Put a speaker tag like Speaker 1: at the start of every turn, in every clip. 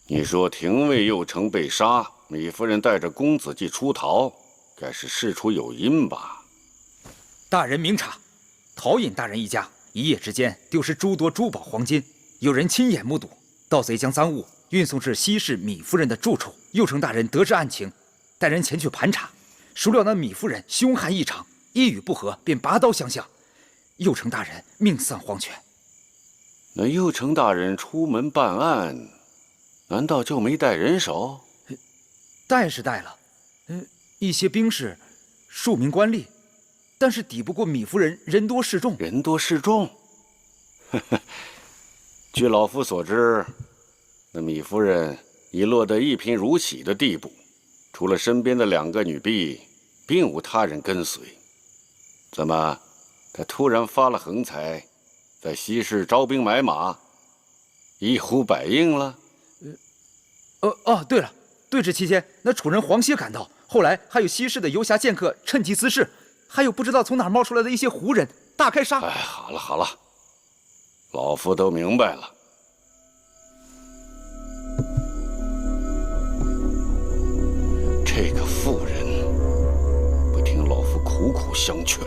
Speaker 1: 你说廷尉右丞被杀，米夫人带着公子骥出逃，该是事出有因吧？
Speaker 2: 大人明察，陶尹大人一家一夜之间丢失诸多珠宝黄金，有人亲眼目睹盗贼将赃物运送至西市米夫人的住处。右丞大人得知案情，带人前去盘查，孰料那米夫人凶悍异常，一语不合便拔刀相向，右丞大人命丧黄泉。
Speaker 1: 那右丞大人出门办案，难道就没带人手？
Speaker 2: 带是带了，一些兵士，数名官吏，但是抵不过米夫人人多势众。
Speaker 1: 人多势众？据老夫所知，那米夫人已落得一贫如洗的地步，除了身边的2个女婢，并无他人跟随。怎么，她突然发了横财，在西市招兵买马，一呼百应了？
Speaker 2: 对了，对峙期间，那楚人黄歇赶到，后来还有西市的游侠剑客趁机滋事，还有不知道从哪儿冒出来的一些胡人，大开杀。
Speaker 1: 哎，好了好了，老夫都明白了。这个妇人不听老夫苦苦相劝，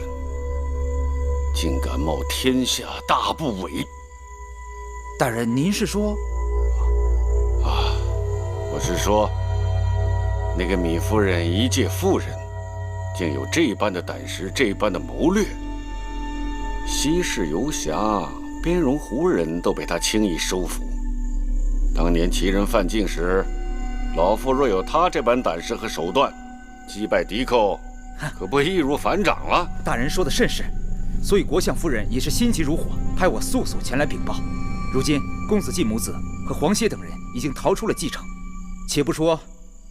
Speaker 1: 竟敢冒天下大不韪。
Speaker 2: 大人，您是说？
Speaker 1: 我是说，那个米夫人一介妇人，竟有这般的胆识，这般的谋略。西市游侠、边戎胡人都被他轻易收服。当年齐人犯境时，老夫若有他这般胆识和手段，击败敌寇，可不易如反掌了。
Speaker 2: 大人说的甚是，所以国相夫人也是心急如火，派我速速前来禀报。如今公子骥母子和黄歇等人已经逃出了蓟城。且不说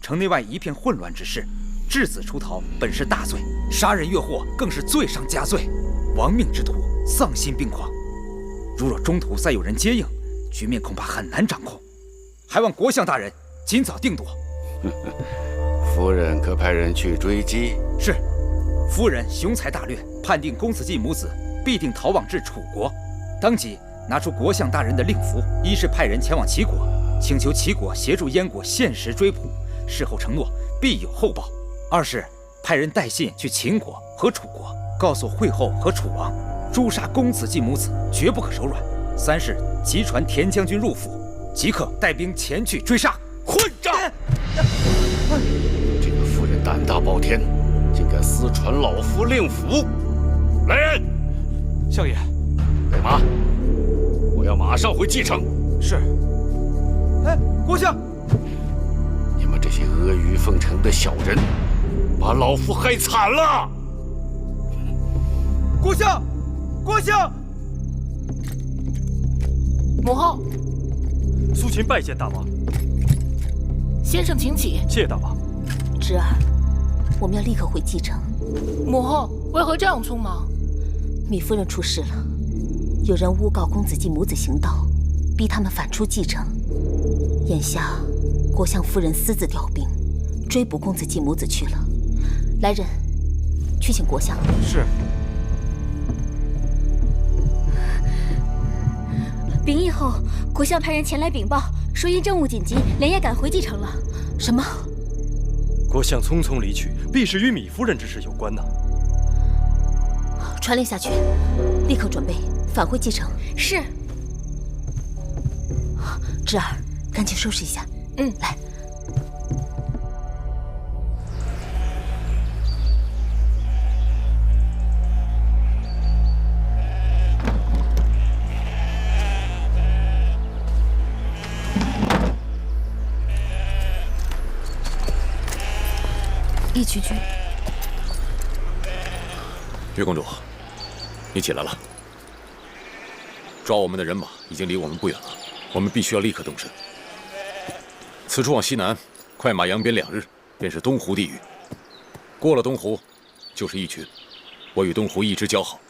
Speaker 2: 城内外一片混乱之事，稚子出逃本是大罪，杀人越货更是罪上加罪，亡命之徒丧心病狂。如若中途再有人接应，局面恐怕很难掌控，还望国相大人尽早定夺。
Speaker 1: 夫人可派人去追击？
Speaker 2: 是，夫人雄才大略，判定公子骥母子必定逃往至楚国，当即拿出国相大人的令符，一是派人前往齐国，请求齐国协助燕国限时追捕，事后承诺必有厚报；二是派人带信去秦国和楚国，告诉惠后和楚王，诛杀公子骥母子绝不可手软；三是急传田将军入府，即刻带兵前去追杀。
Speaker 1: 混账！这个妇人胆大包天，竟敢私传老夫令符！来人！
Speaker 3: 相爷，
Speaker 1: 备马！我要马上回蓟城。
Speaker 2: 是。国相，
Speaker 1: 你们这些阿谀奉承的小人，把老夫害惨了！
Speaker 2: 国相，国相，
Speaker 4: 母后，
Speaker 3: 苏秦拜见大王。
Speaker 4: 先生请起。
Speaker 3: 谢大王。
Speaker 5: 侄儿，我们要立刻回蓟城。
Speaker 4: 母后为何这样匆忙？
Speaker 5: 米夫人出事了，有人诬告公子骥母子行盗，逼他们返出蓟城。眼下，国相夫人私自调兵，追捕公子骥母子去了。来人，去请国相。
Speaker 3: 是。
Speaker 6: 禀议后，国相派人前来禀报，说因政务紧急，连夜赶回蓟城了。
Speaker 5: 什么？
Speaker 3: 国相匆匆离去，必是与米夫人之事有关呐。
Speaker 5: 传令下去，立刻准备返回蓟城。
Speaker 6: 是。
Speaker 5: 侄儿，赶紧收拾一下。来。
Speaker 6: 义渠君，
Speaker 7: 月公主，你起来了。抓我们的人马已经离我们不远了，我们必须要立刻动身。此处往西南，快马扬鞭2日，便是东湖地域。过了东湖，就是义渠。我与东湖一直交好，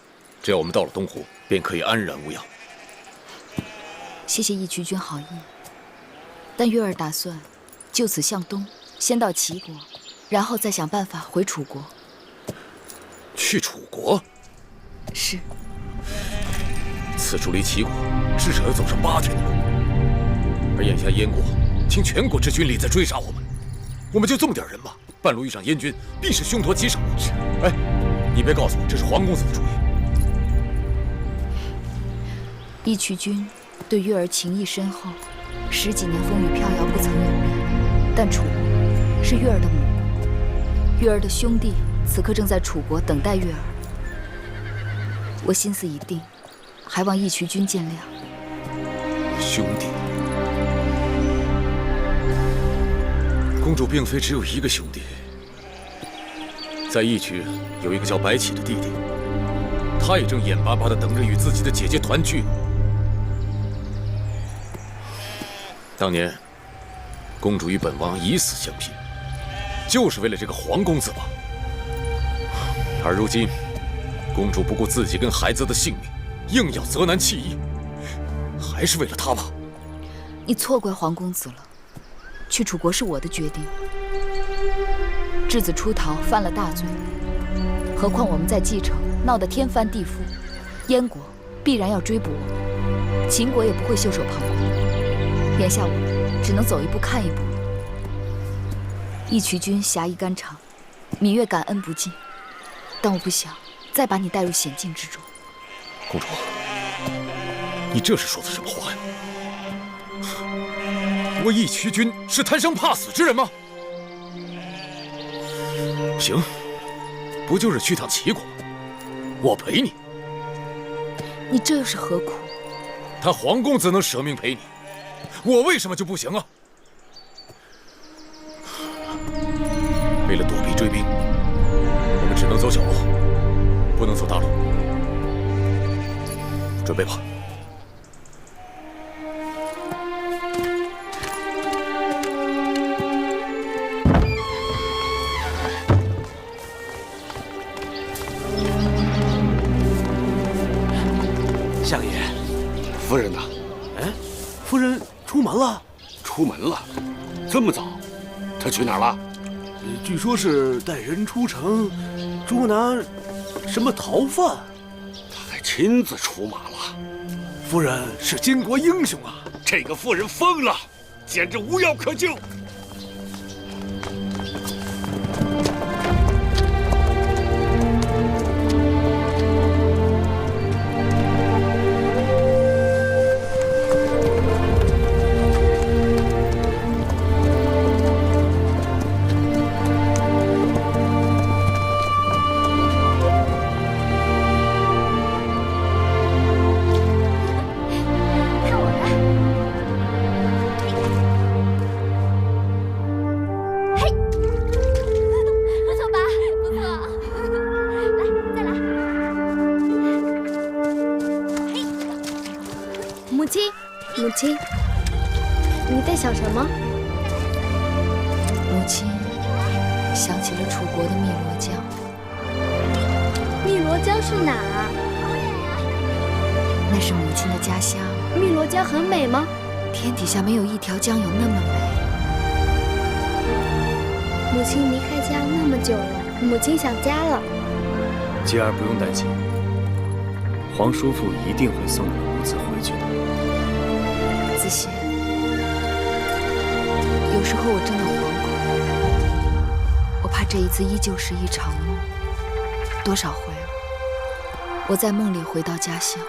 Speaker 7: 只要我们到了东湖，便可以安然无恙。
Speaker 6: 谢谢义渠君好意，但月儿打算就此向东，先到齐国，然后再想办法回楚国。
Speaker 7: 去楚国？
Speaker 6: 是。
Speaker 7: 此处离齐国至少要走上8天的路，而眼下燕国听全国之军力在追杀我们，我们就这么点人马，半路遇上燕军，必是凶多吉少。哎，你别告诉我这是黄公子的主意。
Speaker 6: 义渠君对月儿情谊深厚，10几年风雨飘摇不曾有变。但楚国是月儿的母国，月儿的兄弟此刻正在楚国等待月儿。我心思已定，还望义渠君见谅。
Speaker 7: 兄弟，公主并非只有一个兄弟，在义渠有一个叫白起的弟弟，他也正眼巴巴地等着与自己的姐姐团聚。当年，公主与本王以死相拼，就是为了这个黄公子吧？而如今，公主不顾自己跟孩子的性命，硬要责难弃义，还是为了他吧？
Speaker 6: 你错怪黄公子了，去楚国是我的决定。质子出逃犯了大罪，何况我们在蓟城闹得天翻地覆，燕国必然要追捕我们，秦国也不会袖手旁观。眼下我只能走一步看一步了。义渠君侠义肝肠，芈月感恩不尽，但我不想再把你带入险境之中。
Speaker 7: 公主，你这是说的什么话呀？我义渠君是贪生怕死之人吗？行，不就是去趟齐国吗？我陪你。
Speaker 6: 你这又是何苦？
Speaker 7: 他黄公子能舍命陪你，我为什么就不行啊？为了躲避追兵，我们只能走小路，不能走大路。准备吧。
Speaker 8: 相爷，
Speaker 1: 夫人呢？
Speaker 8: 哎，夫人出门了。
Speaker 1: 出门了？这么早？她去哪儿了？
Speaker 8: 据说是带人出城捉拿什么逃犯。
Speaker 1: 她还亲自出马了。
Speaker 8: 夫人是巾帼英雄啊！
Speaker 1: 这个妇人疯了，简直无药可救。
Speaker 9: 母亲，你在想什么？
Speaker 6: 母亲想起了楚国的汨罗江。
Speaker 9: 汨罗江是哪啊？
Speaker 6: 那是母亲的家乡。
Speaker 9: 汨罗江很美吗？
Speaker 6: 天底下没有一条江有那么美。
Speaker 9: 母亲离开家那么久了，母亲想家了。
Speaker 3: 吉儿不用担心，黄叔父一定会送你们母子回去的。
Speaker 6: 子贤，有时候我真的惶恐，我怕这一次依旧是一场梦。多少回了，我在梦里回到家乡，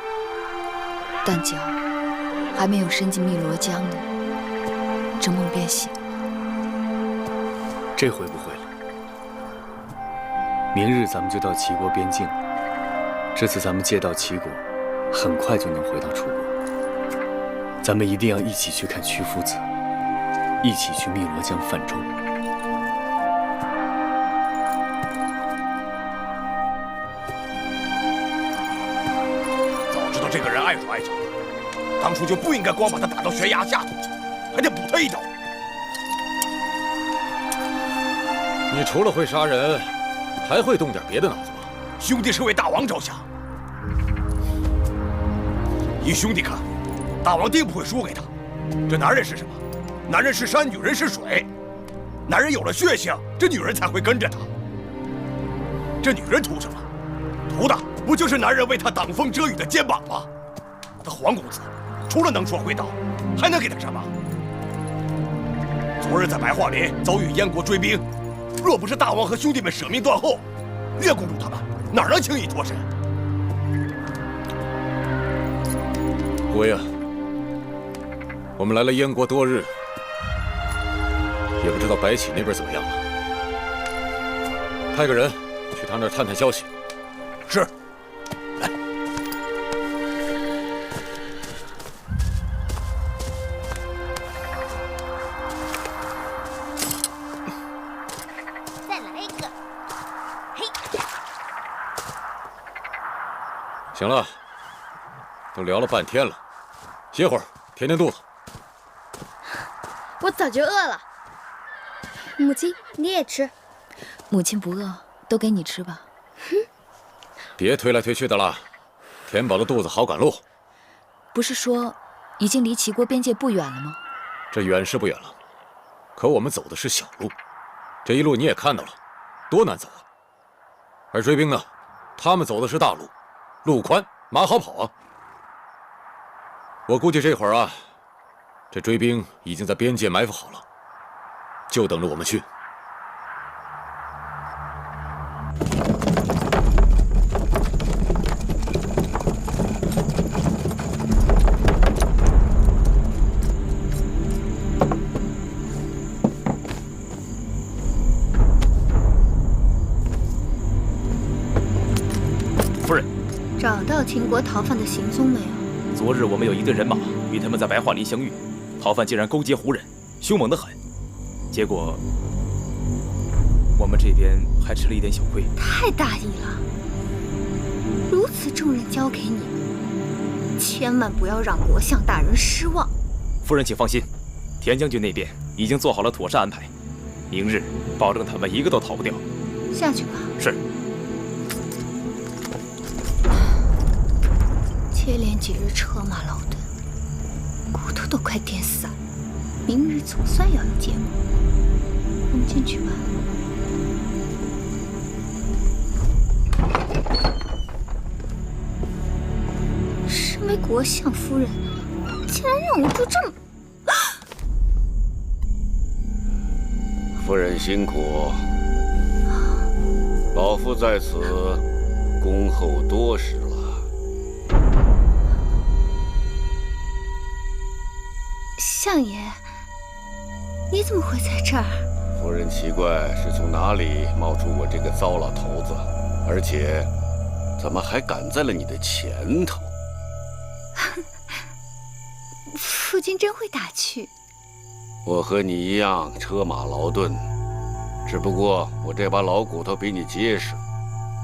Speaker 6: 但脚还没有伸进汨罗江呢，这梦便醒了。
Speaker 3: 这回不会了，明日咱们就到齐国边境了。这次咱们借道齐国，很快就能回到楚国。咱们一定要一起去看屈夫子，一起去汨罗江泛舟。
Speaker 8: 早知道这个人碍手碍脚的，当初就不应该光把他打到悬崖下头去，还得补他一刀。
Speaker 7: 你除了会杀人，还会动点别的脑子吗？
Speaker 8: 兄弟是为大王着想，依兄弟看，大王定不会输给他。这男人是什么？男人是山，女人是水。男人有了血性，这女人才会跟着他。这女人图什么？图的不就是男人为他挡风遮雨的肩膀吗？他黄公子除了能说会道，还能给他什么？昨日在白桦林遭遇燕国追兵，若不是大王和兄弟们舍命断后，岳公主他们哪能轻易脱身？
Speaker 7: 顾威啊，我们来了燕国多日，也不知道白起那边怎么样了。派个人去他那儿探探消息。
Speaker 8: 是。来。
Speaker 5: 再来一个。嘿。
Speaker 7: 行了，都聊了半天了，歇会儿，填填肚子。
Speaker 9: 我早就饿了。母亲，你也吃。
Speaker 6: 母亲不饿，都给你吃吧。
Speaker 7: 别推来推去的了，填饱了肚子好赶路。
Speaker 6: 不是说已经离齐国边界不远了吗？
Speaker 7: 这远是不远了，可我们走的是小路，这一路你也看到了，多难走啊。而追兵呢，他们走的是大路，路宽马好跑啊。我估计这会儿啊，这追兵已经在边界埋伏好了，就等着我们去。
Speaker 2: 夫人，
Speaker 9: 找到秦国逃犯的行踪没有？
Speaker 2: 昨日我们有一队人马与他们在白桦林相遇，逃犯竟然勾结胡人，凶猛得很。结果我们这边还吃了一点小亏。
Speaker 9: 太大意了！如此重任交给你，千万不要让国相大人失望。
Speaker 2: 夫人请放心，田将军那边已经做好了妥善安排，明日保证他们一个都逃不掉。
Speaker 9: 下去吧。
Speaker 2: 是。
Speaker 9: 接连几日车马劳顿，骨头都快颠散了。明日总算要有结果。我们进去吧。身为国相夫人，竟然让我住这么……
Speaker 1: 夫人辛苦，老夫在此恭候多时了。
Speaker 9: 相爷，你怎么会在这儿？
Speaker 1: 夫人奇怪是从哪里冒出我这个糟老头子，而且怎么还赶在了你的前头？
Speaker 9: 夫君真会打趣。
Speaker 1: 我和你一样车马劳顿，只不过我这把老骨头比你结实，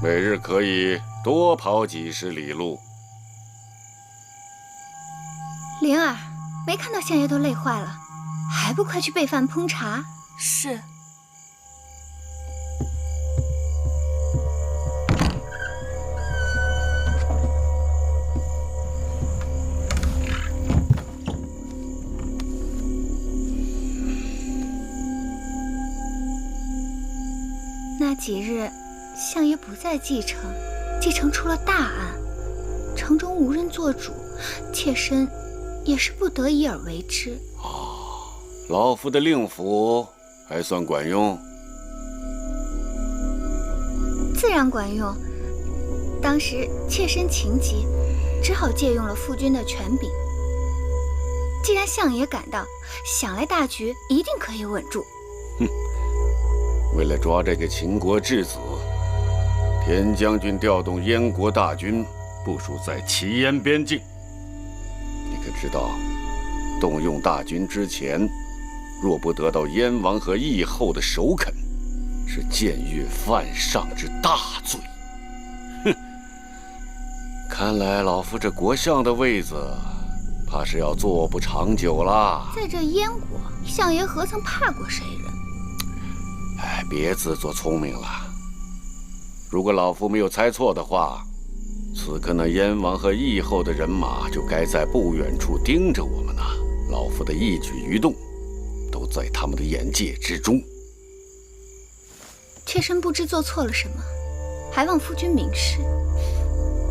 Speaker 1: 每日可以多跑几十里路。
Speaker 9: 灵儿，没看到相爷都累坏了，还不快去备饭烹茶？
Speaker 4: 是。
Speaker 9: 那几日，相爷不在蓟城，蓟城出了大案，城中无人做主，妾身也是不得已而为之。
Speaker 1: 老夫的令符还算管用？
Speaker 9: 自然管用。当时妾身情急，只好借用了夫君的权柄。既然相爷赶到，想来大局一定可以稳住。
Speaker 1: 哼，为了抓这个秦国质子，田将军调动燕国大军部署在齐燕边境。你可知道，动用大军之前，若不得到燕王和义后的首肯，是僭越犯上之大罪。哼，看来老夫这国相的位子，怕是要坐不长久啦。
Speaker 9: 在这燕国，相爷何曾怕过谁人？
Speaker 1: 哎，别自作聪明了。如果老夫没有猜错的话，此刻那燕王和义后的人马就该在不远处盯着我们呢。老夫的一举一动，都在他们的眼界之中。
Speaker 9: 妾身不知做错了什么，还望夫君明示。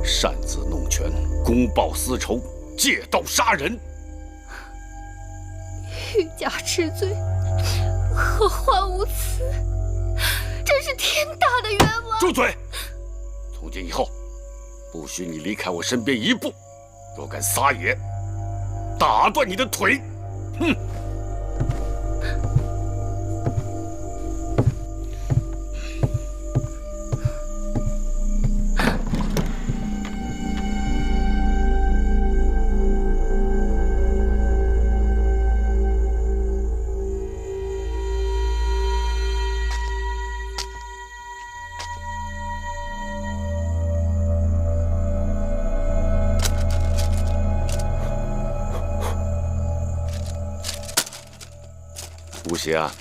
Speaker 1: 擅自弄权，公报私仇，借刀杀人，
Speaker 9: 欲加之罪，何患无辞？真是天大的冤枉！
Speaker 1: 住嘴！从今以后，不许你离开我身边一步。若敢撒野，打断你的腿！哼！吴邪啊，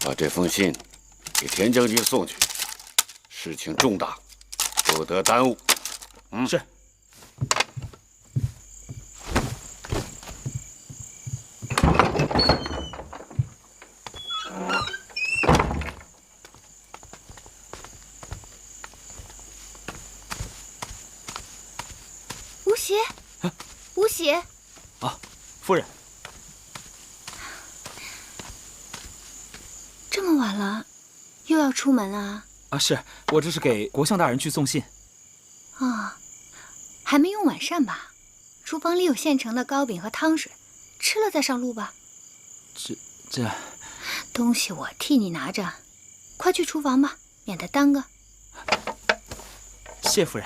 Speaker 1: 把这封信给田将军送去。事情重大，不得耽误。
Speaker 2: 是。
Speaker 9: 吴邪，吴邪。
Speaker 2: 啊，夫人。
Speaker 9: 这么晚了，又要出门啊？
Speaker 2: 啊，是我这是给国相大人去送信。
Speaker 9: 啊，还没用晚膳吧？厨房里有现成的糕饼和汤水，吃了再上路吧。
Speaker 2: 这
Speaker 9: 东西我替你拿着，快去厨房吧，免得耽搁。
Speaker 2: 谢夫人。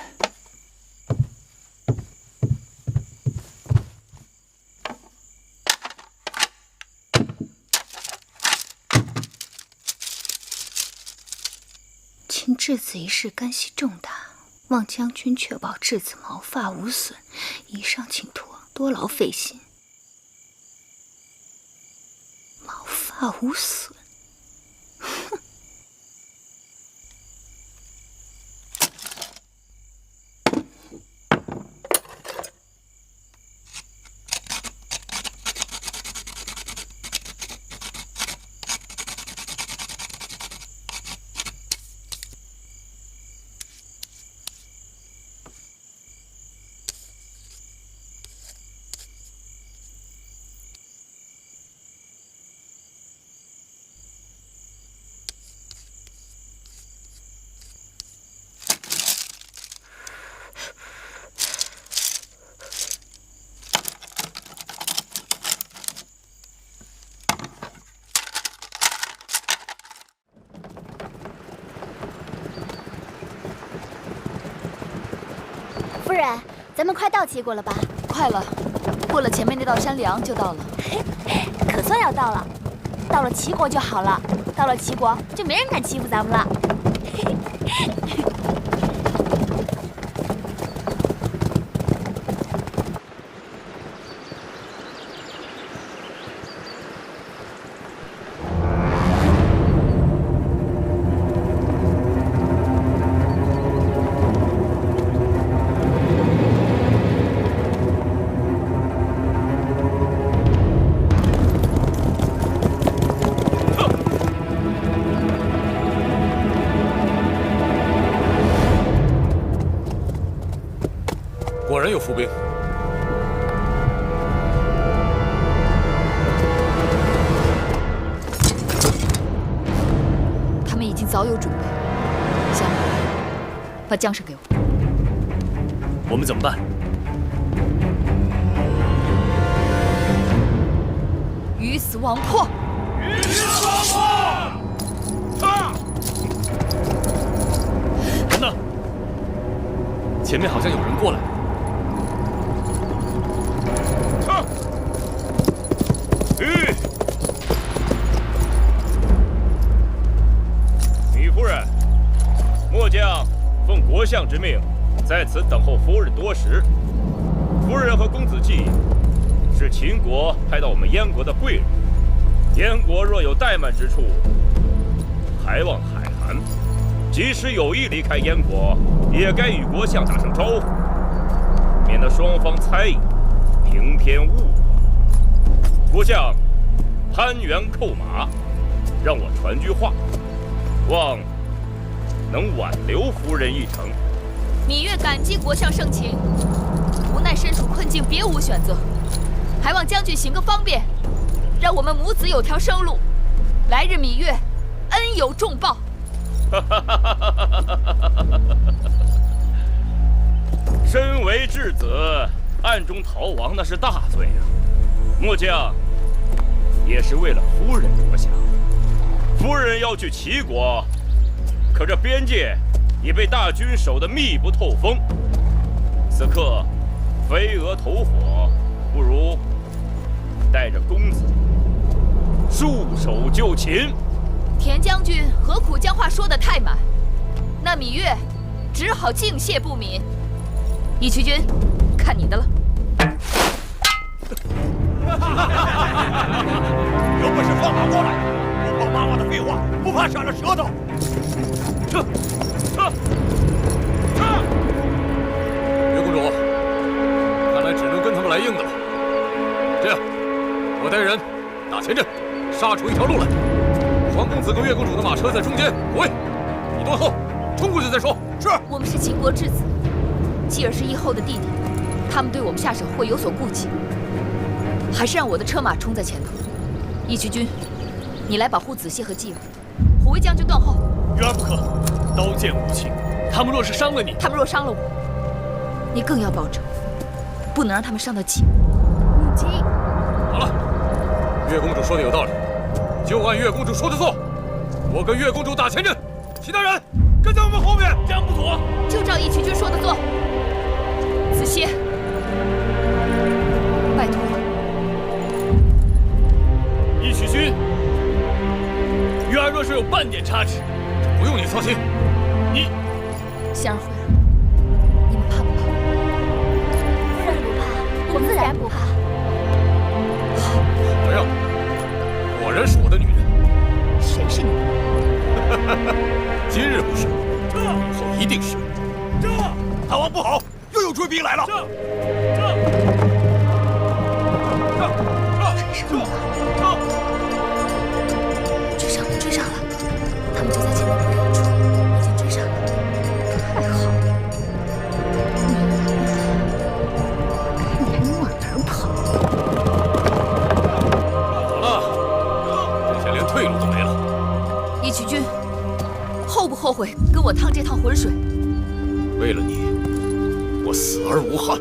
Speaker 9: 秦质子一事干系重大，望将军确保质子毛发无损，以上请托，多劳费心。毛发无损，哼！
Speaker 10: 夫人，咱们快到齐国了吧？
Speaker 6: 快了，过了前面那道山梁就到了。
Speaker 10: 可算要到了，到了齐国就好了。到了齐国，就没人敢欺负咱们了。
Speaker 7: 果然有伏兵。
Speaker 6: 他们已经早有准备。香，把缰绳给我。
Speaker 3: 我们怎么办？
Speaker 6: 鱼死网破！
Speaker 8: 鱼死网破！
Speaker 3: 等等，前面好像有人过来。
Speaker 11: 糜夫人，末将奉国相之命，在此等候夫人多时。夫人和公子季是秦国派到我们燕国的贵人，燕国若有怠慢之处，还望海涵。即使有意离开燕国，也该与国相打声招呼，免得双方猜疑，平添误会。国相攀援扣马，让我传句话，望能挽留夫人一程。
Speaker 6: 芈月感激国相盛情，无奈身处困境，别无选择，还望将军行个方便，让我们母子有条生路。来日芈月恩有重报。
Speaker 11: 身为质子，暗中逃亡那是大罪啊！末将也是为了夫人着想。夫人要去齐国，可这边界已被大军守得密不透风。此刻飞蛾投火，不如带着公子束手就擒。
Speaker 6: 田将军何苦将话说得太满？那芈月只好敬谢不敏。义渠君，看你的了。
Speaker 8: 有本事放马过来！不怕妈妈的废话，不怕闪了舌头。
Speaker 7: 月公主，看来只能跟他们来硬的了。这样，我带人打前阵，杀出一条路来。皇公子跟月公主的马车在中间护卫，你断后，冲过去再说。
Speaker 8: 是。
Speaker 6: 我们是秦国质子，继而是义后的弟弟，他们对我们下手会有所顾忌，还是让我的车马冲在前头。义渠君，你来保护子燮和继儿，虎威将军断后。
Speaker 3: 月儿不可，刀剑无情，他们若是伤了你，
Speaker 6: 他们若伤了我，你更要保证，不能让他们伤到继儿。
Speaker 10: 母亲，
Speaker 7: 好了，月公主说的有道理，就按月公主说的做。我跟月公主打前阵，其他人跟在我们后面。
Speaker 3: 这样不妥，
Speaker 6: 就照义渠君说的做。子燮，拜托了。
Speaker 3: 义渠君，月儿若是有半点差池，
Speaker 7: 不用你操心。
Speaker 3: 你，
Speaker 6: 香儿会儿，你们怕不怕？
Speaker 10: 夫人不怕，我们自然不怕。
Speaker 7: 怎么样？果然是我的女人。
Speaker 6: 谁是你？
Speaker 7: 今日不是，以后一定是。
Speaker 8: 大王不好，又有追兵来了。
Speaker 5: 追上了，追上了！他们就在前面不远处，已经追上了。太好了！看你还能往哪儿跑？
Speaker 7: 好了，这下连退路都没了。
Speaker 6: 义渠君，后不后悔跟我趟这趟浑水？
Speaker 7: 为了你，我死而无憾。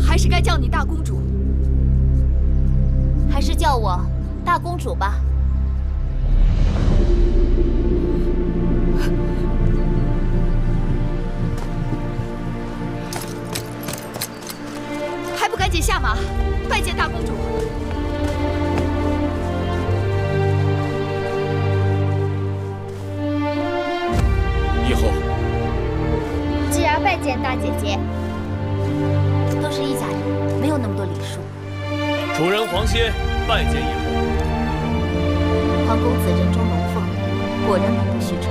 Speaker 6: 还是该叫你大公主？
Speaker 10: 还是叫我大公主吧。见下马，拜见大公主。
Speaker 7: 以后，
Speaker 10: 侄儿拜见大姐姐。
Speaker 5: 都是一家人，没有那么多礼数。
Speaker 11: 主人皇歇拜见以后。
Speaker 5: 皇公子人中龙凤，果然名不虚传。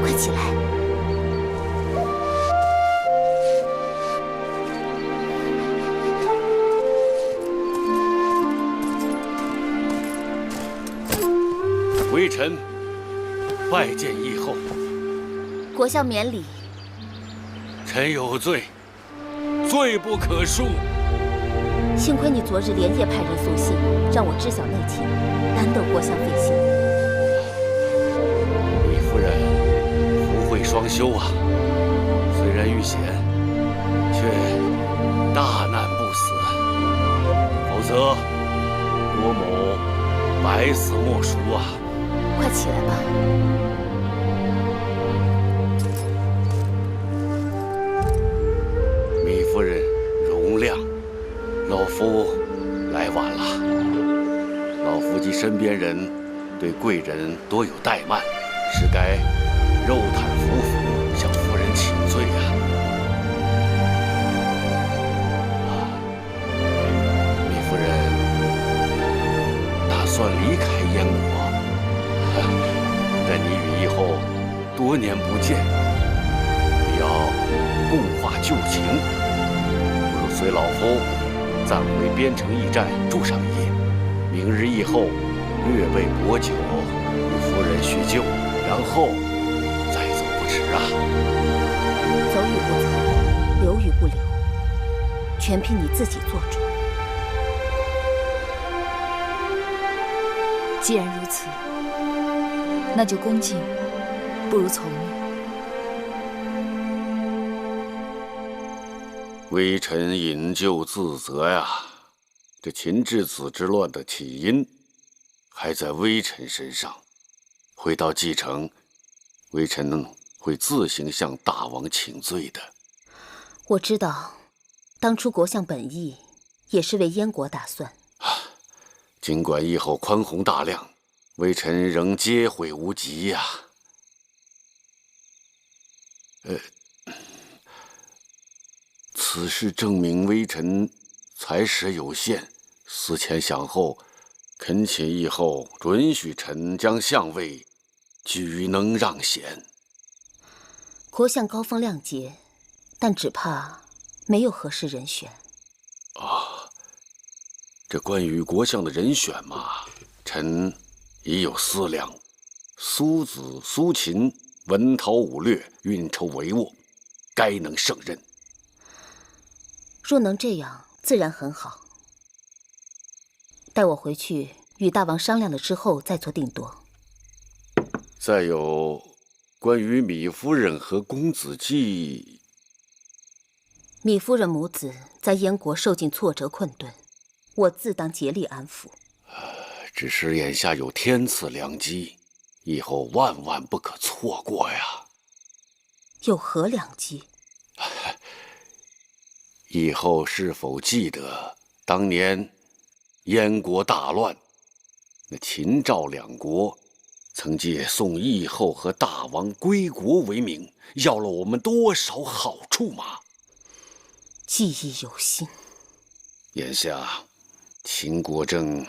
Speaker 5: 快起来！
Speaker 1: 微臣拜见义后。
Speaker 5: 国相免礼。
Speaker 1: 臣有罪，罪不可恕。
Speaker 5: 幸亏你昨日连夜派人送信，让我知晓内情，难得国相费心。
Speaker 1: 李夫人福慧双修啊，虽然遇险，却大难不死，否则郭某百死莫赎啊！
Speaker 5: 快起来吧。
Speaker 1: 米夫人容谅，老夫来晚了。老夫及身边人对贵人多有怠慢，实该肉袒服服，向夫人请罪啊！米夫人打算离开燕国，但你与义后多年不见，必要共话旧情。不如随老夫暂回边城驿站住上一夜，明日义后略备薄酒，与夫人叙旧，然后再走不迟啊！
Speaker 5: 走与不走，留与不留，全凭你自己做主。
Speaker 6: 既然如此，那就恭敬不如从命。
Speaker 1: 微臣引咎自责呀！这秦质子之乱的起因还在微臣身上。回到蓟城，微臣会自行向大王请罪的。
Speaker 5: 我知道，当初国相本意也是为燕国打算。
Speaker 1: 尽管义后宽宏大量，微臣仍接悔无及呀。此事证明微臣才识有限，思前想后，恳请义后准许臣将相位举能让贤。
Speaker 5: 国相高风亮节，但只怕没有合适人选。
Speaker 1: 这关于国相的人选嘛，臣已有思量。苏子、苏秦文韬武略，运筹帷幄，该能胜任。
Speaker 5: 若能这样，自然很好。待我回去与大王商量了之后，再做定夺。
Speaker 1: 再有关于米夫人和公子季，
Speaker 5: 米夫人母子在燕国受尽挫折困顿，我自当竭力安抚。
Speaker 1: 只是眼下有天赐良机，以后万万不可错过呀！
Speaker 5: 有何良机？
Speaker 1: 以后是否记得当年燕国大乱，那秦赵两国曾借送义后和大王归国为名，要了我们多少好处吗？
Speaker 5: 记忆犹新。
Speaker 1: 眼下秦国正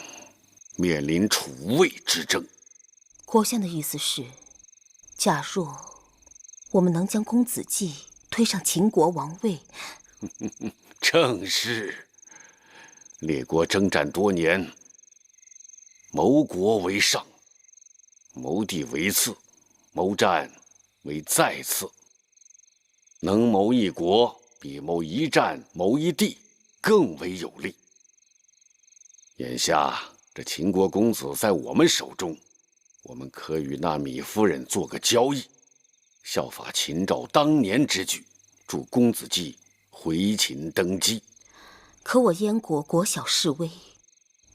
Speaker 1: 面临楚魏之争。
Speaker 5: 国相的意思是，假若我们能将公子季推上秦国王位，
Speaker 1: 正是。列国征战多年，谋国为上，谋地为次，谋战为再次。能谋一国，比谋一战、谋一地更为有利。眼下这秦国公子在我们手中，我们可与那米夫人做个交易，效法秦赵当年之举，助公子季回秦登基。
Speaker 5: 可我燕国国小势微，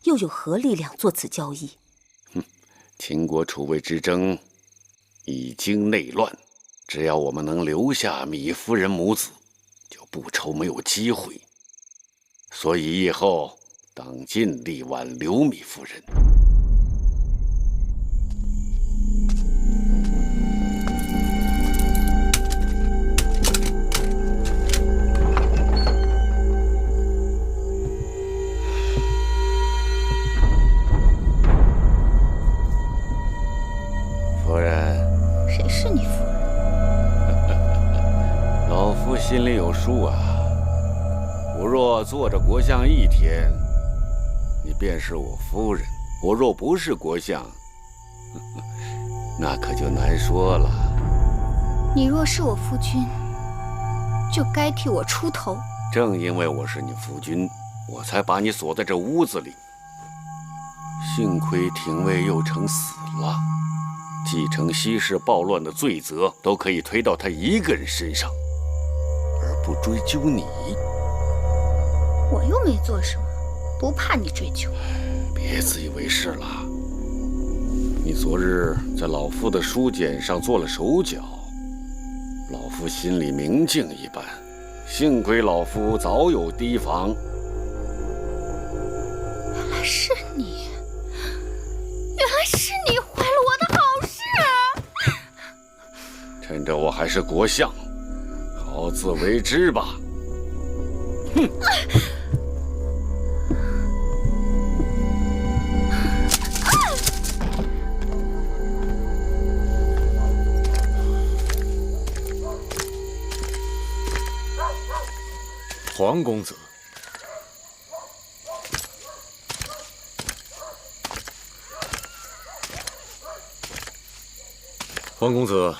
Speaker 5: 又有何力量做此交易？
Speaker 1: 秦国楚魏之争已经内乱，只要我们能留下米夫人母子，就不愁没有机会所以以后当尽力挽留米夫人。夫人，
Speaker 9: 谁是你夫人？
Speaker 1: 老夫心里有数啊。我若做着国相1天，你便是我夫人；我若不是国相，那可就难说了。
Speaker 9: 你若是我夫君，就该替我出头。
Speaker 1: 正因为我是你夫君，我才把你锁在这屋子里。幸亏廷尉右丞死了，继承西市暴乱的罪责都可以推到他一个人身上，而不追究你。
Speaker 9: 我又没做什么，不怕你追究。
Speaker 1: 别自以为是了。你昨日在老夫的书简上做了手脚，老夫心里明镜一般。幸亏老夫早有提防。
Speaker 9: 原来是你，原来是你坏了我的好事。
Speaker 1: 趁着我还是国相，好自为之吧。哼！
Speaker 7: 黄公子，黄公子，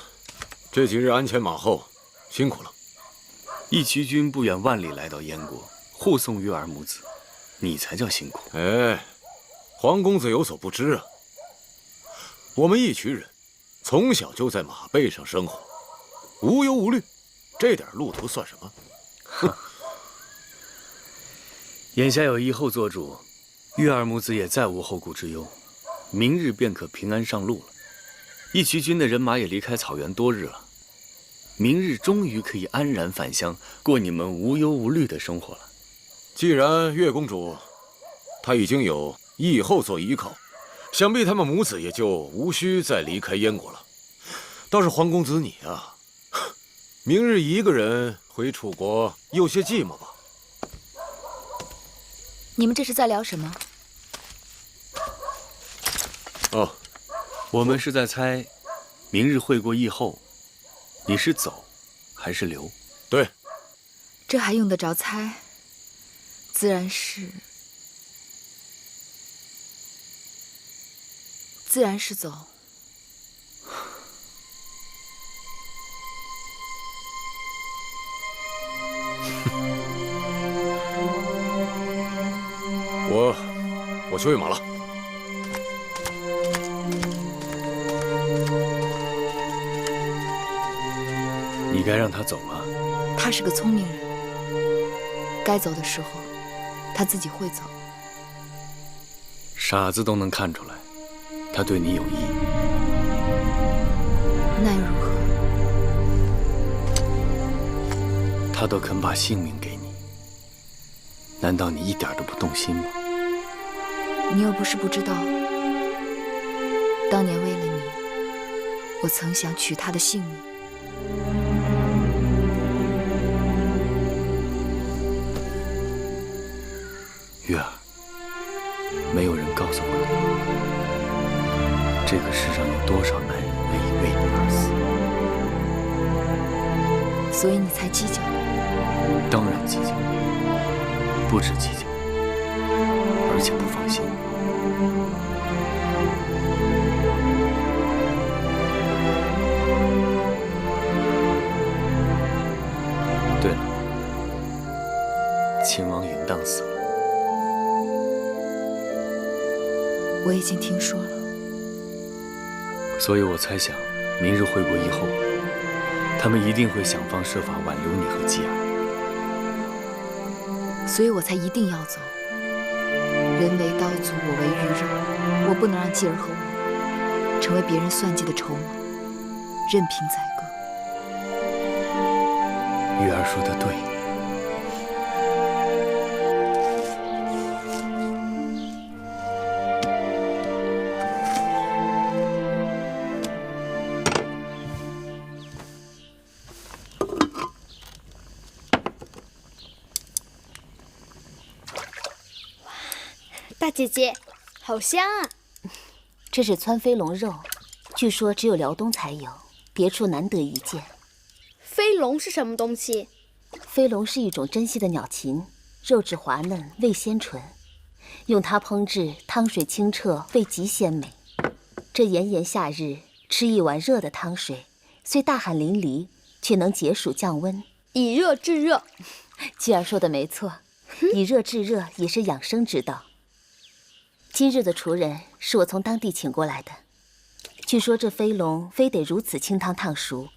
Speaker 7: 这几日鞍前马后，辛苦了。
Speaker 3: 义渠君不远万里来到燕国，护送月儿母子，你才叫辛苦。
Speaker 7: 哎，黄公子有所不知啊，我们义渠人从小就在马背上生活，无忧无虑，这点路途算什么？哼！
Speaker 3: 眼下有义后做主，月儿母子也再无后顾之忧，明日便可平安上路了。义渠君的人马也离开草原多日了，明日终于可以安然返乡，过你们无忧无虑的生活了。
Speaker 7: 既然月公主她已经有义后做依靠，想必他们母子也就无需再离开燕国了。倒是黄公子你啊，明日一个人回楚国，有些寂寞吧？
Speaker 6: 你们这是在聊什么？
Speaker 3: 哦，我们是在猜，明日会过义后，你是走还是留？
Speaker 7: 对，
Speaker 6: 这还用得着猜？自然是走。
Speaker 7: 我去喂马了。
Speaker 3: 你该让他走了。
Speaker 6: 他是个聪明人，该走的时候，他自己会走。
Speaker 3: 傻子都能看出来，他对你有意。
Speaker 6: 那又如何？
Speaker 3: 他都肯把性命给你，难道你一点都不动心吗？
Speaker 6: 你又不是不知道，当年为了你，我曾想取他的性命。
Speaker 3: 月儿，没有人告诉过你，这个世上有多少男人愿意为你而
Speaker 6: 死，所以你才计较。
Speaker 3: 当然计较，不止计较，而且不放心。对了，秦王允当死了。
Speaker 6: 我已经听说了，
Speaker 3: 所以我猜想，明日会过以后，他们一定会想方设法挽留你和继儿。
Speaker 6: 所以我才一定要走。人为刀俎，我为鱼肉，我不能让继儿和我成为别人算计的筹码，任凭宰割。
Speaker 3: 玉儿说的对。
Speaker 10: 大姐姐，好香啊！
Speaker 5: 这是川飞龙肉，据说只有辽东才有，别处难得一见。
Speaker 10: 飞龙是什么东西？
Speaker 5: 飞龙是一种珍稀的鸟禽，肉质滑嫩，味鲜醇，用它烹制汤水清澈，味极鲜美。这炎炎夏日吃一碗热的汤水，虽大汗淋漓，却能解暑降温，
Speaker 10: 以热制热。
Speaker 5: 继儿说的没错，以热制热也是养生之道。今日的厨人是我从当地请过来的，据说这飞龙非得如此清汤烫熟，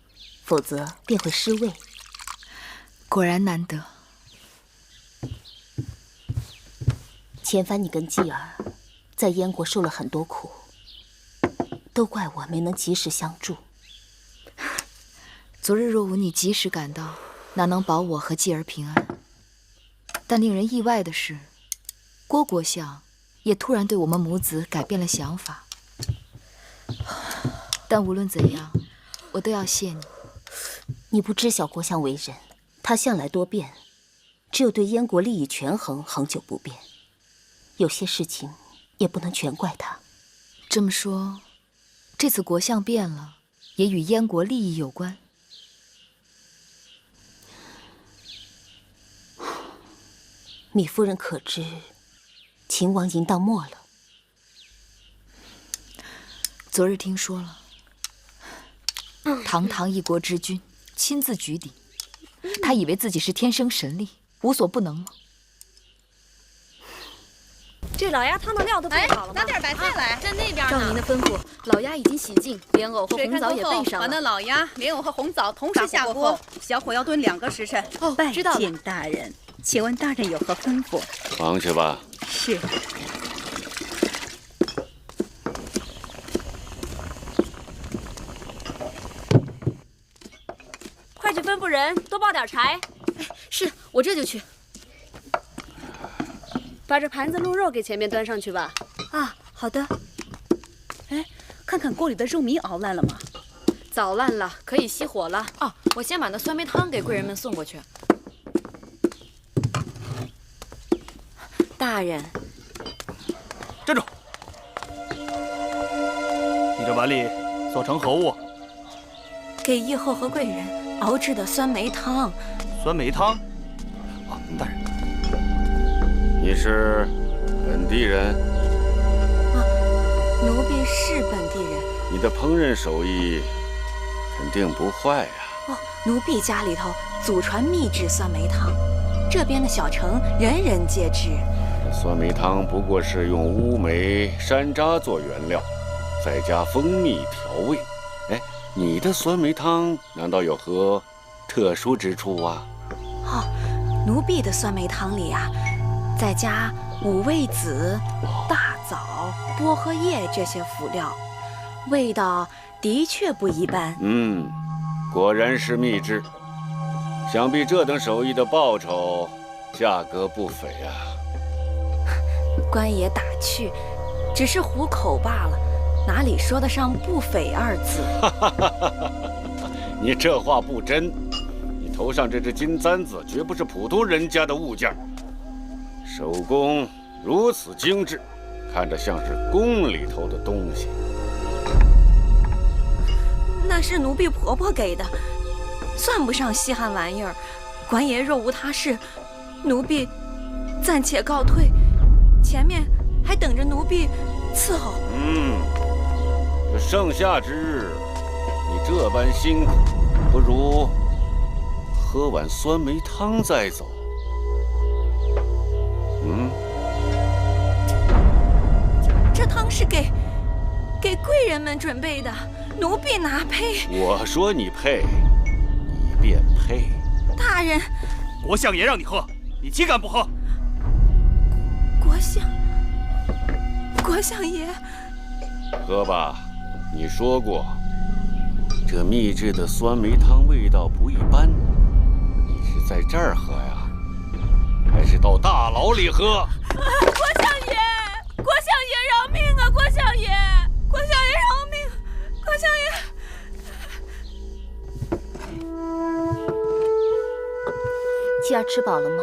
Speaker 5: 否则便会失味。
Speaker 6: 果然难得。
Speaker 5: 前番你跟继儿在燕国受了很多苦，都怪我没能及时相助。
Speaker 6: 昨日若无你及时赶到，哪能保我和继儿平安？但令人意外的是，郭国相也突然对我们母子改变了想法。但无论怎样，我都要谢你。
Speaker 5: 你不知晓国相为人，他向来多变，只有对燕国利益权衡恒久不变。有些事情也不能全怪他。
Speaker 6: 这么说，这次国相变了，也与燕国利益有关？
Speaker 5: 米夫人可知，秦王淫荡没了？
Speaker 6: 昨日听说了，堂堂一国之君，亲自举鼎，他以为自己是天生神力，无所不能吗？
Speaker 12: 这老鸭汤的料都备好了吗？
Speaker 13: 拿点白菜来，
Speaker 12: 在那边呢。
Speaker 13: 照您的吩咐，老鸭已经洗净，莲藕和红枣也备上了。
Speaker 12: 把那老鸭、莲藕和红枣同时下锅，小火要炖2个时辰。
Speaker 13: 哦，知道了。
Speaker 12: 拜见大人，请问大人有何吩咐？
Speaker 1: 忙去吧。
Speaker 12: 是。
Speaker 13: 快去吩咐人多抱点柴。是，我这就去。把这盘子鹿肉给前面端上去吧。
Speaker 12: 啊，好的。哎，看看锅里的肉糜熬烂了吗？
Speaker 13: 早烂了，可以熄火了。哦，我先把那酸梅汤给贵人们送过去。大人，
Speaker 3: 站住！你这碗里所盛何物？
Speaker 12: 给叶后和贵人熬制的酸梅汤。
Speaker 3: 酸梅汤？啊，大人。
Speaker 1: 你是本地人？
Speaker 12: 啊，奴婢是本地人。
Speaker 1: 你的烹饪手艺肯定不坏呀。
Speaker 12: 哦，奴婢家里头祖传秘制酸梅汤，这边的小城人人皆知。
Speaker 1: 这酸梅汤不过是用乌梅、山楂做原料，再加蜂蜜调味。哎，你的酸梅汤难道有何特殊之处啊？
Speaker 12: 哦，奴婢的酸梅汤里啊，再加五味子、大枣、薄荷叶这些辅料，味道的确不一般。
Speaker 1: 果然是秘制。想必这等手艺的报酬，价格不菲啊。
Speaker 12: 官爷打趣，只是糊口罢了，哪里说得上不菲2字？
Speaker 1: 你这话不真。你头上这只金簪子绝不是普通人家的物件，手工如此精致，看着像是宫里头的东西。
Speaker 12: 那是奴婢婆婆给的，算不上稀罕玩意儿。官爷若无他事，奴婢暂且告退，前面还等着奴婢伺候。
Speaker 1: 这盛夏之日，你这般辛苦，不如喝碗酸梅汤再走。
Speaker 12: 这汤是给贵人们准备的，奴婢哪配？
Speaker 1: 我说你配，你便配。
Speaker 12: 大人，
Speaker 3: 国相爷让你喝，你岂敢不喝？
Speaker 12: 国相爷，
Speaker 1: 喝吧。你说过，这秘制的酸梅汤味道不一般。你是在这儿喝呀，还是到大牢里喝？
Speaker 12: 国相爷，国相爷饶命啊！国相爷，国相爷饶命！国相爷。
Speaker 5: 妻儿吃饱了吗？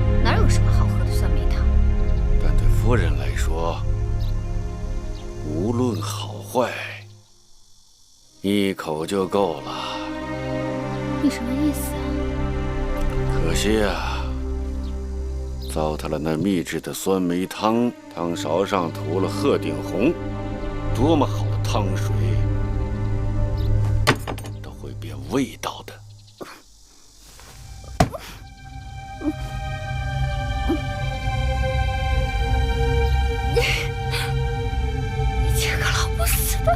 Speaker 1: 坏，一口就够了。
Speaker 14: 你什么意思啊？
Speaker 1: 可惜啊，糟蹋了那秘制的酸梅汤，汤勺上涂了鹤顶红，多么好的汤水，都会变味道的。
Speaker 14: 你这个老不死的，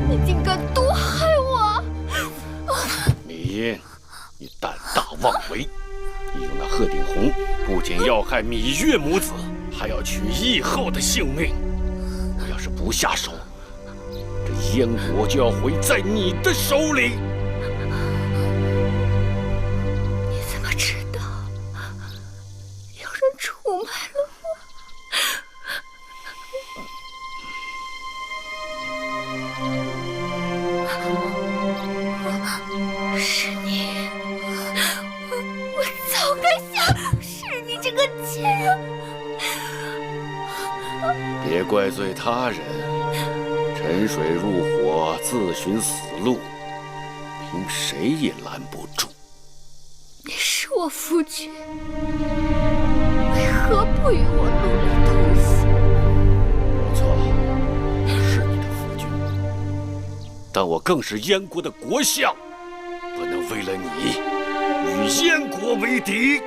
Speaker 14: 你竟敢毒害我！
Speaker 1: 米英，你胆大妄为！你用那鹤顶红，不仅要害芈月母子，还要取义后的性命。我要是不下手，这燕国就要毁在你的手里。
Speaker 14: 你怎么知道有人出卖了我？是你！我早该想，是你这个贱人！
Speaker 1: 别怪罪他人，沉水入火，自寻死路，凭谁也拦不住。
Speaker 14: 你是我夫君，为何不与我陆离同行？
Speaker 1: 不错，我是你的夫君，但我更是燕国的国相，不能为了你与燕国为敌。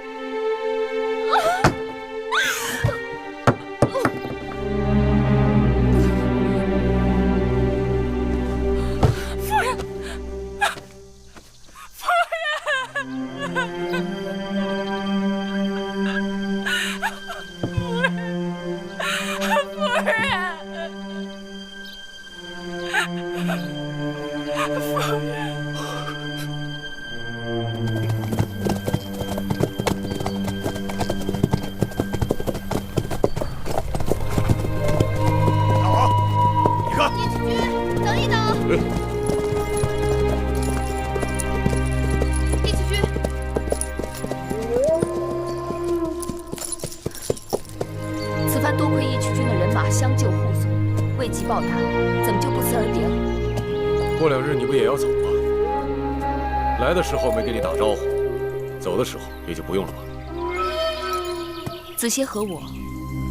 Speaker 7: 过2日你不也要走吗？来的时候没给你打招呼，走的时候也就不用了吧。
Speaker 6: 子歇和我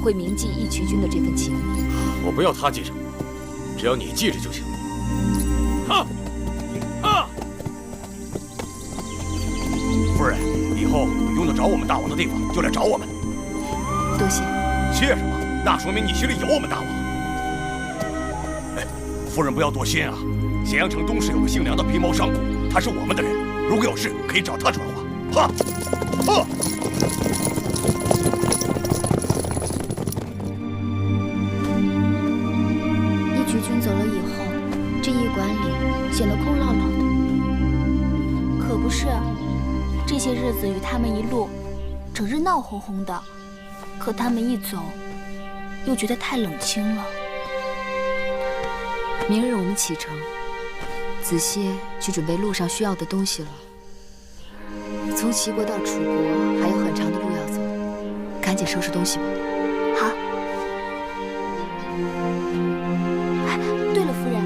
Speaker 6: 会铭记义渠君的这份情谊。
Speaker 7: 我不要他记着，只要你记着就行。
Speaker 8: 夫人，以后有用得着我们大王的地方就来找我们。
Speaker 6: 多谢。
Speaker 8: 谢什么？那说明你心里有我们大王。哎，夫人不要多心啊。咸阳城东市有个姓梁的皮毛商贾，他是我们的人，如果有事可以找他传话。
Speaker 14: 义渠君走了以后，这驿馆里显得空落落的。可不是，这些日子与他们一路，整日闹哄哄的，可他们一走，又觉得太冷清了。
Speaker 6: 明日我们启程。子歇去准备路上需要的东西了。从齐国到楚国还有很长的路要走，赶紧收拾东西吧。
Speaker 14: 好。哎，对了，夫人，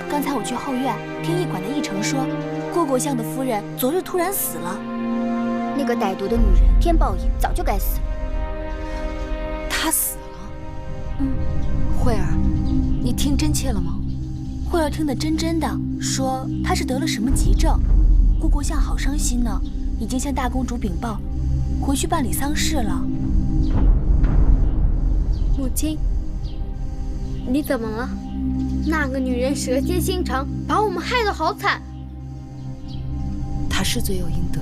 Speaker 14: 刚才我去后院听驿馆的驿丞说，郭国相的夫人昨日突然死了。那个歹毒的女人，天报应，早就该死。
Speaker 6: 她死了？慧儿，你听真切了吗？
Speaker 14: 慧儿听得真真的，说她是得了什么急症，郭国相好伤心呢，已经向大公主禀报，回去办理丧事了。
Speaker 15: 母亲，你怎么了？那个女人蛇蝎心肠，把我们害得好惨。
Speaker 6: 她是罪有应得，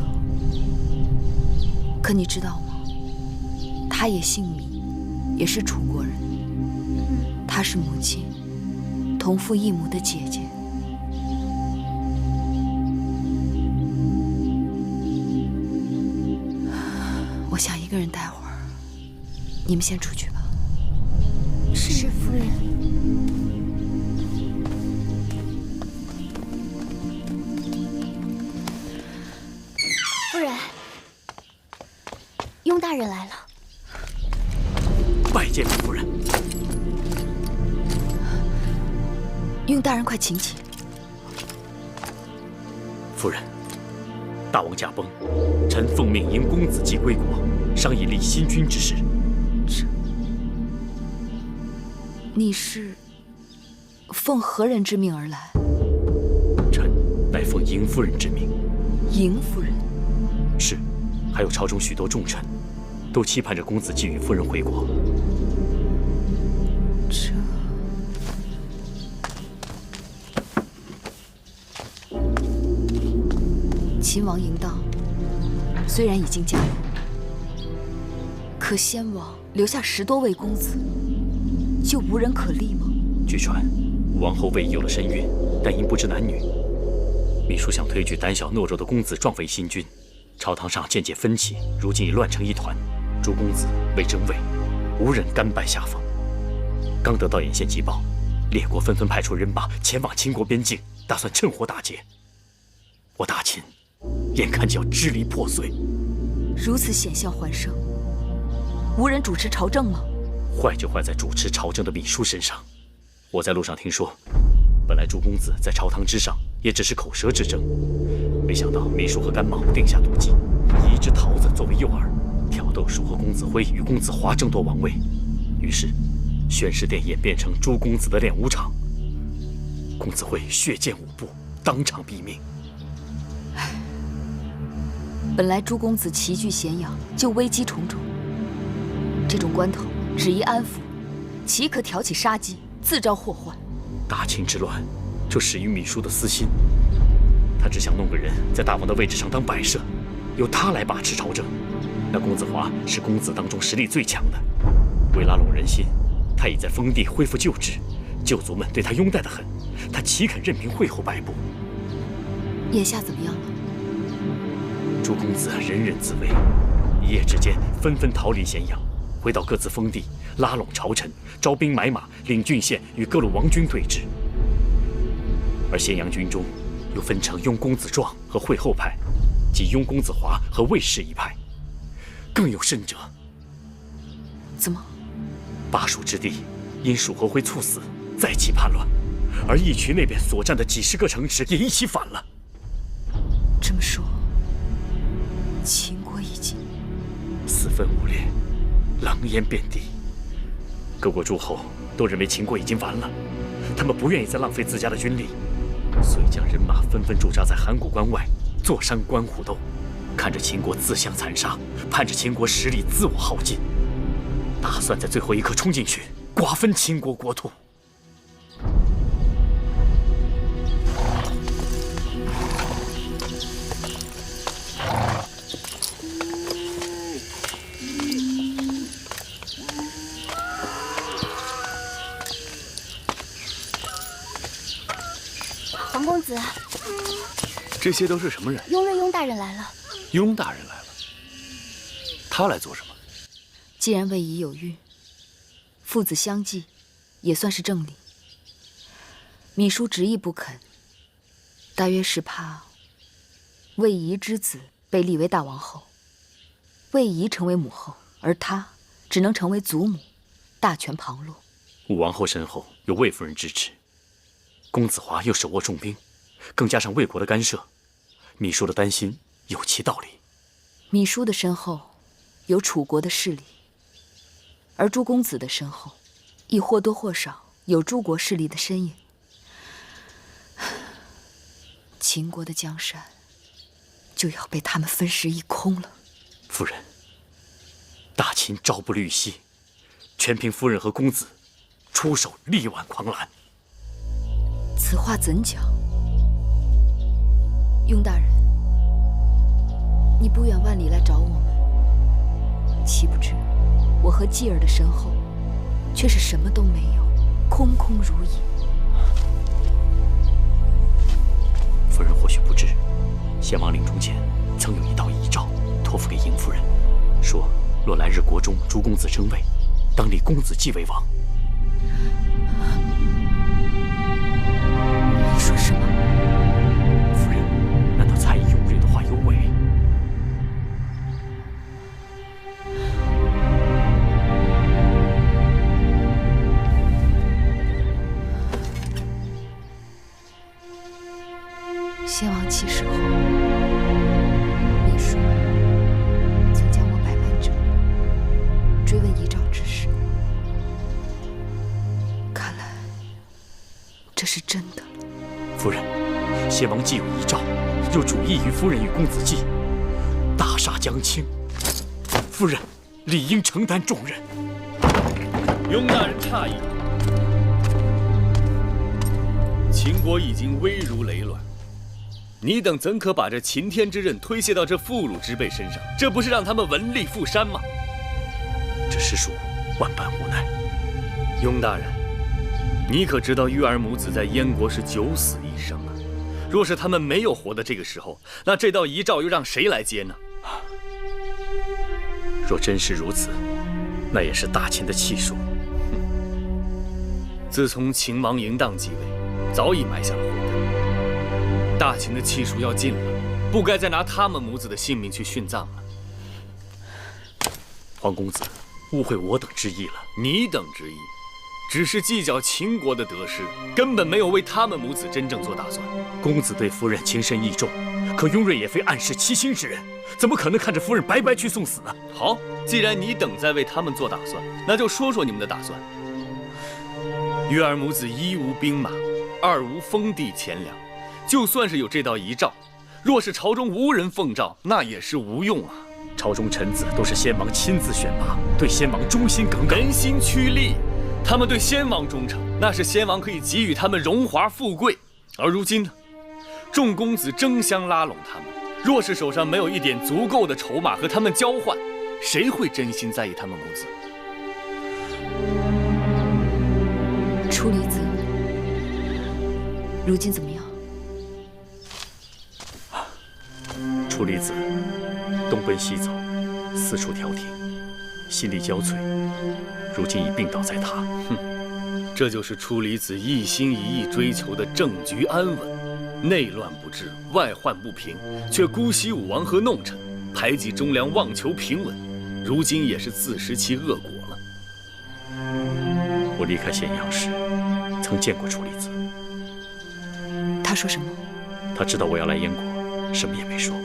Speaker 6: 可你知道吗？她也姓芈，也是楚国人，她是母亲。同父异母的姐姐，我想一个人待会儿，你们先出去吧。
Speaker 14: 是夫人。夫人，雍大人来了。
Speaker 8: 拜见夫人。
Speaker 6: 雍大人，快请起。
Speaker 3: 夫人，大王驾崩，臣奉命迎公子季归国，商议立新君之事。
Speaker 6: 你是奉何人之命而来？
Speaker 3: 臣乃奉嬴夫人之命。
Speaker 6: 嬴夫人？
Speaker 3: 是，还有朝中许多重臣，都期盼着公子季与夫人回国。
Speaker 6: 秦王嬴荡虽然已经驾崩，可先王留下10多位公子，就无人可立吗？
Speaker 3: 据传，武王后位有了身孕，但因不知男女，秘书想推举胆小懦弱的公子壮为新君。朝堂上渐渐分歧，如今已乱成一团。诸公子为争位，无人甘拜下风。刚得到眼线急报，列国纷纷派出人马前往秦国边境，打算趁火打劫。我大秦眼看就要支离破碎。
Speaker 6: 如此险象环生，无人主持朝政吗？
Speaker 3: 坏就坏在主持朝政的秘书身上。我在路上听说，本来诸公子在朝堂之上也只是口舌之争，没想到秘书和甘茂定下毒计，以一只桃子作为诱饵，挑逗蜀和公子辉与公子华争夺王位。于是，宣誓殿演变成诸公子的练武场。公子辉血溅舞步，当场毙命。
Speaker 6: 本来诸公子齐聚咸阳，就危机重重。这种关头，只宜安抚，岂可挑起杀机，自招祸患？
Speaker 3: 大秦之乱，就始于秘书的私心。他只想弄个人在大王的位置上当摆设，由他来把持朝政。那公子华是公子当中实力最强的，为拉拢人心，他已在封地恢复旧制，旧族们对他拥戴得很，他岂肯任凭惠后摆布？
Speaker 6: 眼下怎么样了？
Speaker 3: 诸公子人人自危，一夜之间纷纷逃离咸阳，回到各自封地，拉拢朝臣，招兵买马，领郡县与各路王军对峙。而咸阳军中又分成雍公子壮和惠后派，及雍公子华和魏氏一派。更有甚者，
Speaker 6: 怎么？
Speaker 3: 巴蜀之地因蜀侯辉猝死，再起叛乱，而义渠那边所占的几10个城池也一起反了。
Speaker 6: 这么说，秦国已经
Speaker 3: 四分五裂，狼烟遍地。各国诸侯都认为秦国已经完了，他们不愿意再浪费自家的军力，所以将人马纷纷驻扎在函谷关外，坐山观虎斗，看着秦国自相残杀，盼着秦国实力自我耗尽，打算在最后一刻冲进去，瓜分秦国国土。
Speaker 14: 黄公子，
Speaker 3: 这些都是什么人？
Speaker 14: 雍瑞雍大人来了。
Speaker 3: 雍大人来了，他来做什么？
Speaker 6: 既然魏仪有孕，父子相继，也算是正理。芈姝执意不肯，大约是怕魏仪之子被立为大王后，魏仪成为母后，而他只能成为祖母，大权旁落。
Speaker 3: 武王后身后有魏夫人支持，公子华又手握重兵，更加上魏国的干涉，芈姝的担心有其道理。
Speaker 6: 芈姝的身后有楚国的势力，而诸公子的身后亦或多或少有诸国势力的身影。秦国的江山就要被他们分食一空了。
Speaker 3: 夫人，大秦朝不虑夕，全凭夫人和公子出手力挽狂澜。
Speaker 6: 此话怎讲？雍大人，你不远万里来找我们，岂不知我和继儿的身后却是什么都没有，空空如也。
Speaker 3: 夫人或许不知，先王临终前曾有一道遗诏托付给嬴夫人，说若来日国中诸公子争位，当立公子季为王。
Speaker 6: 你说什么？
Speaker 3: 夫人，难道猜疑雍瑞的话有伪？
Speaker 6: 是真的了。
Speaker 3: 夫人，先王既有遗诏，又主意于夫人与公子季，大厦将倾，夫人理应承担重任。
Speaker 16: 雍大人诧异，秦国已经危如累卵，你等怎可把这擎天之任推卸到这妇孺之辈身上？这不是让他们文吏负山吗？
Speaker 3: 这实属万般无奈。
Speaker 16: 雍大人，你可知道玉儿母子在燕国是九死一生啊？若是他们没有活到这个时候，那这道遗诏又让谁来接呢？
Speaker 3: 若真是如此，那也是大秦的气数。
Speaker 16: 自从秦王嬴荡继位，早已埋下了祸根。大秦的气数要尽了，不该再拿他们母子的性命去殉葬了。
Speaker 3: 皇公子误会我等之意了。
Speaker 16: 你等之意，只是计较秦国的得失，根本没有为他们母子真正做打算。
Speaker 3: 公子对夫人情深意重，可雍瑞也非暗示其心之人，怎么可能看着夫人白白去送死呢？
Speaker 16: 好，既然你等在为他们做打算，那就说说你们的打算。玉儿母子一无兵马，二无封地钱粮，就算是有这道遗诏，若是朝中无人奉诏，那也是无用啊。
Speaker 3: 朝中臣子都是先王亲自选拔，对先王忠心耿耿，
Speaker 16: 人心趋利。他们对先王忠诚，那是先王可以给予他们荣华富贵。而如今呢，众公子争相拉拢他们，若是手上没有一点足够的筹码和他们交换，谁会真心在意他们母子？
Speaker 6: 楚离子，如今怎么样？
Speaker 3: 楚离子东奔西走，四处调停，心力交瘁，如今已病倒在榻。
Speaker 16: 这就是出离子一心一意追求的政局安稳，内乱不治，外患不平，却姑息武王和弄臣，排挤忠良，妄求平稳，如今也是自食其恶果了。
Speaker 3: 我离开咸阳时，曾见过楚离子。
Speaker 6: 他说什么？
Speaker 3: 他知道我要来燕国，什么也没说，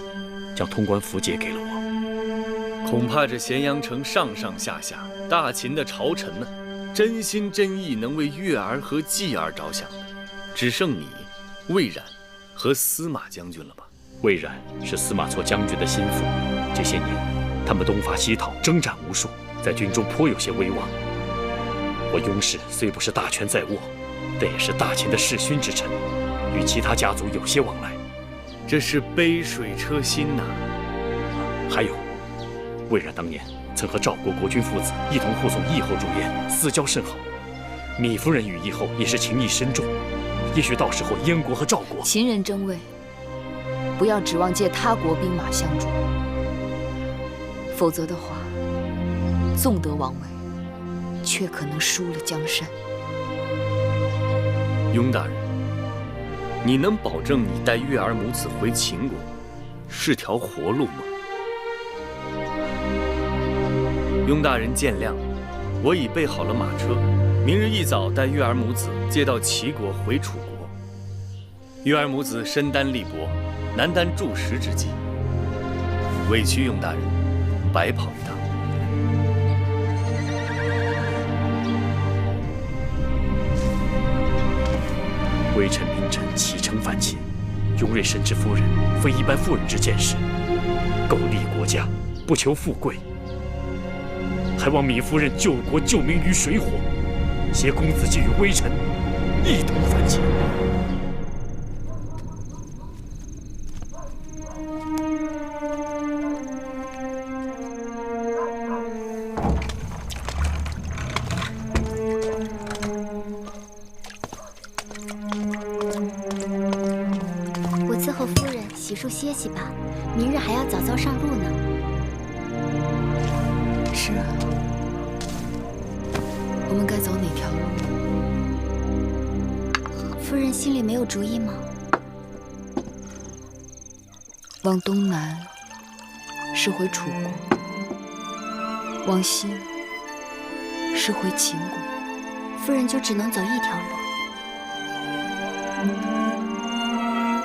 Speaker 3: 将通关符节给了我。
Speaker 16: 恐怕这咸阳城上上下下，大秦的朝臣们，真心真意能为月儿和继儿着想的，只剩你、魏冉和司马将军了吧？
Speaker 3: 魏冉是司马错将军的心腹，这些年他们东伐西讨，征战无数，在军中颇有些威望。我雍氏虽不是大权在握，但也是大秦的世勋之臣，与其他家族有些往来。
Speaker 16: 这是杯水车薪呐。
Speaker 3: 还有，魏冉当年曾和赵国国君父子一同护送义后入燕，私交甚好。芈夫人与义后也是情谊深重，也许到时候燕国和赵国……
Speaker 6: 秦人争位，不要指望借他国兵马相助，否则的话，纵得王位，却可能输了江山。
Speaker 16: 雍大人，你能保证你带月儿母子回秦国是条活路吗？雍大人见谅，我已备好了马车，明日一早带月儿母子接到齐国回楚国。月儿母子身单力薄，难担柱石之计，委屈雍大人白跑一趟。
Speaker 3: 微臣明臣启程反秦，雍瑞深知夫人非一般妇人之见识，苟利国家，不求富贵，还望芈夫人救国救民于水火，携公子季与微臣一同反秦。
Speaker 15: 我伺候夫人洗漱歇息吧，明日还要早早上路呢。
Speaker 6: 是啊，我们该走哪条路？
Speaker 15: 夫人心里没有主意吗？
Speaker 6: 往东南是回楚国，往西是回秦国。
Speaker 15: 夫人就只能走一条路。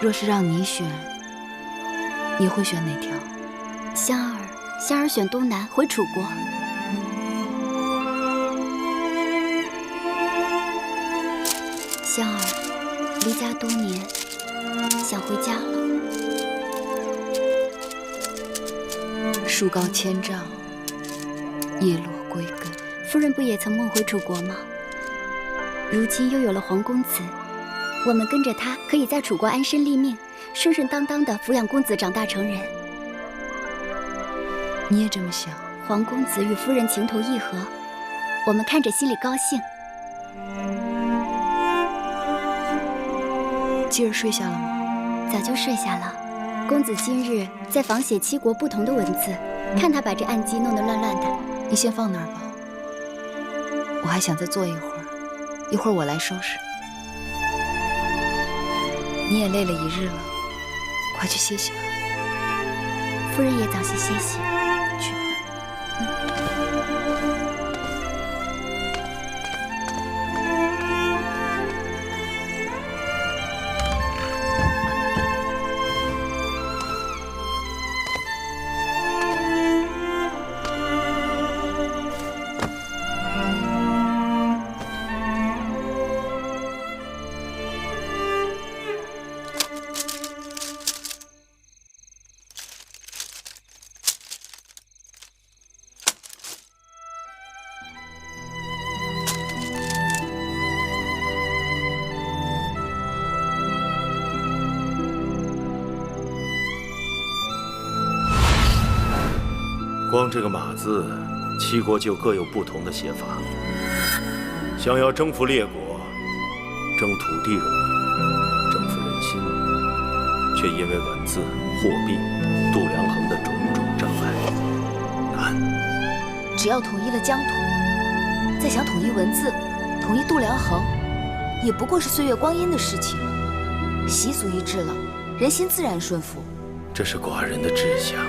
Speaker 6: 若是让你选，你会选哪条？
Speaker 15: 香儿选东南回楚国。香儿，
Speaker 14: 离家多年，想回家了。
Speaker 6: 树高千丈，叶落归根。
Speaker 14: 夫人不也曾梦回楚国吗？如今又有了黄公子，我们跟着他，可以在楚国安身立命，顺顺当当的抚养公子长大成人。
Speaker 6: 你也这么想？
Speaker 14: 黄公子与夫人情投意合，我们看着心里高兴。
Speaker 6: 继儿睡下了吗？
Speaker 14: 早就睡下了。公子今日在仿写七国不同的文字，看他把这案几弄得乱乱的。
Speaker 6: 你先放那儿吧，我还想再坐一会儿，一会儿我来收拾。你也累了一日了，快去歇息吧。
Speaker 14: 夫人也早些歇息。
Speaker 6: 去。
Speaker 17: 光这个马字，七国就各有不同的写法。想要征服列国，征土地容易，征服人心，却因为文字、货币、度量衡的种种障碍难。
Speaker 6: 只要统一了疆土，再想统一文字、统一度量衡，也不过是岁月光阴的事情。习俗一致了，人心自然顺服。
Speaker 17: 这是寡人的志向。